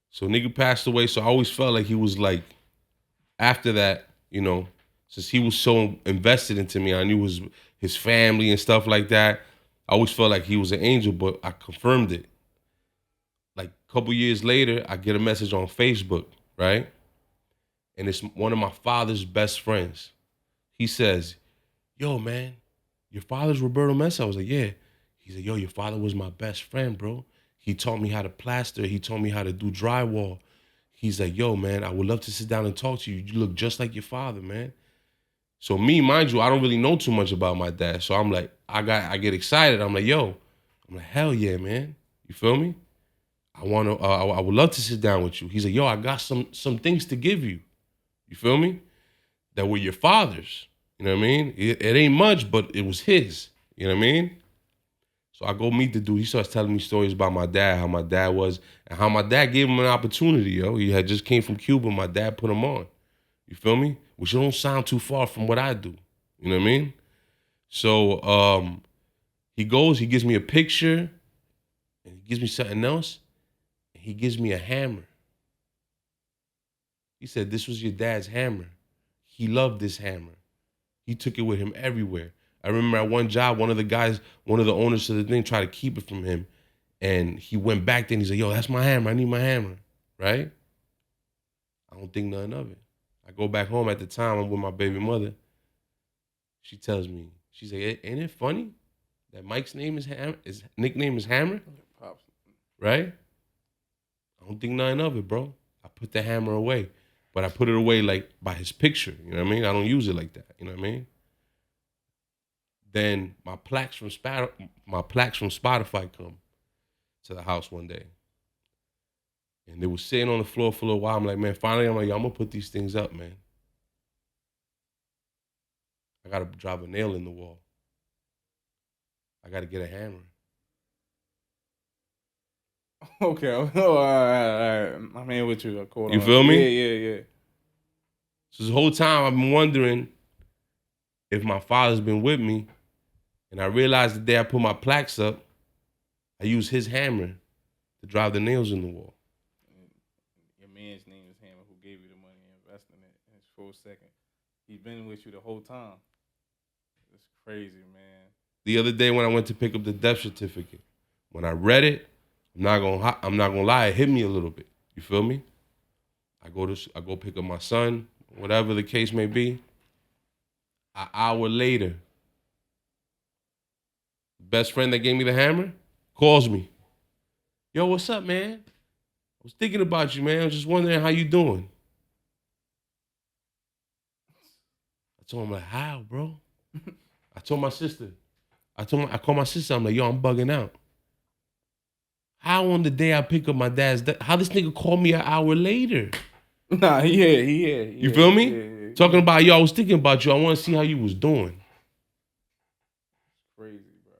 So nigga passed away, so I always felt like he was like, after that, you know, since he was so invested into me, I knew his family and stuff like that. I always felt like he was an angel, but I confirmed it. Like a couple years later, I get a message on Facebook, right? And it's one of my father's best friends. He says, yo, man, your father's Roberto Mesa? I was like, yeah. He said, yo, your father was my best friend, bro. He taught me how to plaster. He taught me how to do drywall. He's like, yo, man, I would love to sit down and talk to you. You look just like your father, man. So me, mind you, I don't really know too much about my dad. So I'm like, I get excited. I'm like, yo, I'm like, hell yeah, man. You feel me? I would love to sit down with you. He's like, yo, I got some things to give you. You feel me? That were your father's. You know what I mean? It ain't much, but it was his. You know what I mean? So I go meet the dude. He starts telling me stories about my dad, how my dad was, and how my dad gave him an opportunity, yo. He had just came from Cuba. My dad put him on. You feel me? Which don't sound too far from what I do. You know what I mean? So he goes, he gives me a picture, and he gives me something else, and he gives me a hammer. He said, this was your dad's hammer. He loved this hammer. He took it with him everywhere. I remember at one job, one of the owners of the thing tried to keep it from him. And he went back there and he said, yo, that's my hammer. I need my hammer. Right? I don't think nothing of it. I go back home at the time, I'm with my baby mother. She tells me, she said, ain't it funny that Mike's name is Hammer? His nickname is Hammer? Right? I don't think nothing of it, bro. I put the hammer away. But I put it away like by his picture. You know what I mean? I don't use it like that. You know what I mean? Then my plaques from Spotify come to the house one day. And they was sitting on the floor for a little while. I'm like, man, finally, I'm like, yo, I'm gonna put these things up, man. I gotta drive a nail in the wall. I gotta get a hammer. Okay. Oh, all right. I'm here with you. You feel me? Yeah. So this whole time I've been wondering if my father's been with me. And I realized the day I put my plaques up, I used his hammer to drive the nails in the wall. Your man's name is Hammer, who gave you the money and invested in it. And it's for a second. He's been with you the whole time. It's crazy, man. The other day when I went to pick up the death certificate, when I read it, I'm not gonna lie, it hit me a little bit. You feel me? I go pick up my son, whatever the case may be. An hour later, the best friend that gave me the hammer calls me. Yo, what's up, man? I was thinking about you, man. I was just wondering how you doing. I told him, like, how, bro? I told my sister. I called my sister. I'm like, yo, I'm bugging out. How on the day I pick up my dad's death, how this nigga called me an hour later? Nah, he here. You feel me? Yeah. Talking about, yo, I was thinking about you. I want to see how you was doing. Crazy, bro.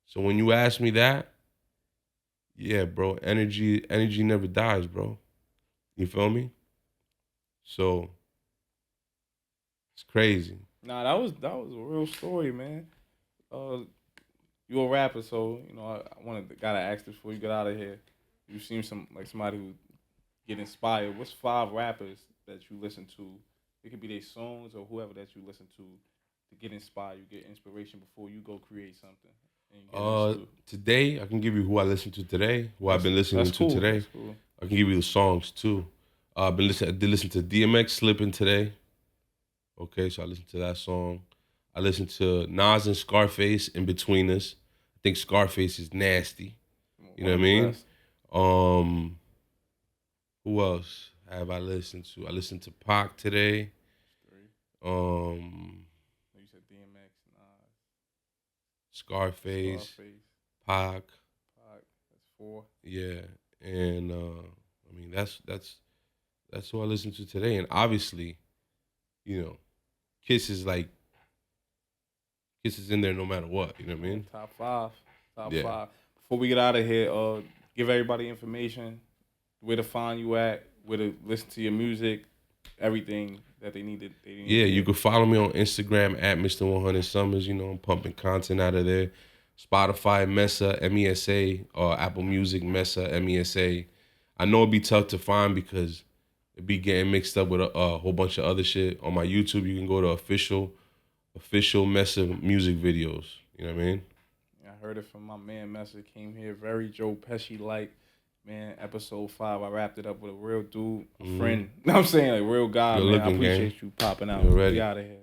So when you ask me that, yeah, bro, energy never dies, bro. You feel me? So it's crazy. Nah, that was a real story, man. You a rapper, so you know gotta ask this before you get out of here. You seem somebody who get inspired. What's 5 rappers that you listen to? It could be their songs or whoever that you listen to get inspired. You get inspiration before you go create something. Today I can give you who I listen to today, I've been listening to today. That's cool. I can give you the songs too. I did listen to DMX Slipping today. Okay, so I listened to that song. I listened to Nas and Scarface In Between Us. I think Scarface is nasty. You know what I mean? Who else have I listened to? I listened to Pac today. You said DMX, Nas, Scarface. Pac. That's 4. Yeah, and I mean that's who I listened to today, and obviously, you know, Kiss is in there no matter what. You know what I mean? Top 5. Before we get out of here, give everybody information, where to find you at, where to listen to your music, everything that they needed. Yeah, you can follow me on Instagram at Mr. 100 Summers. You know, I'm pumping content out of there. Spotify, Mesa, MESA, or Apple Music, Mesa, MESA. I know it'd be tough to find because it'd be getting mixed up with a whole bunch of other shit. On my YouTube, you can go to official Mesa music videos. You know what I mean? I heard it from my man Mesa. Came here very Joe Pesci-like. Man, episode 5, I wrapped it up with a real dude, a friend. You know what I'm saying? Like, real guy, Good man. I looking, appreciate gang. you popping out. You're ready. We out of here.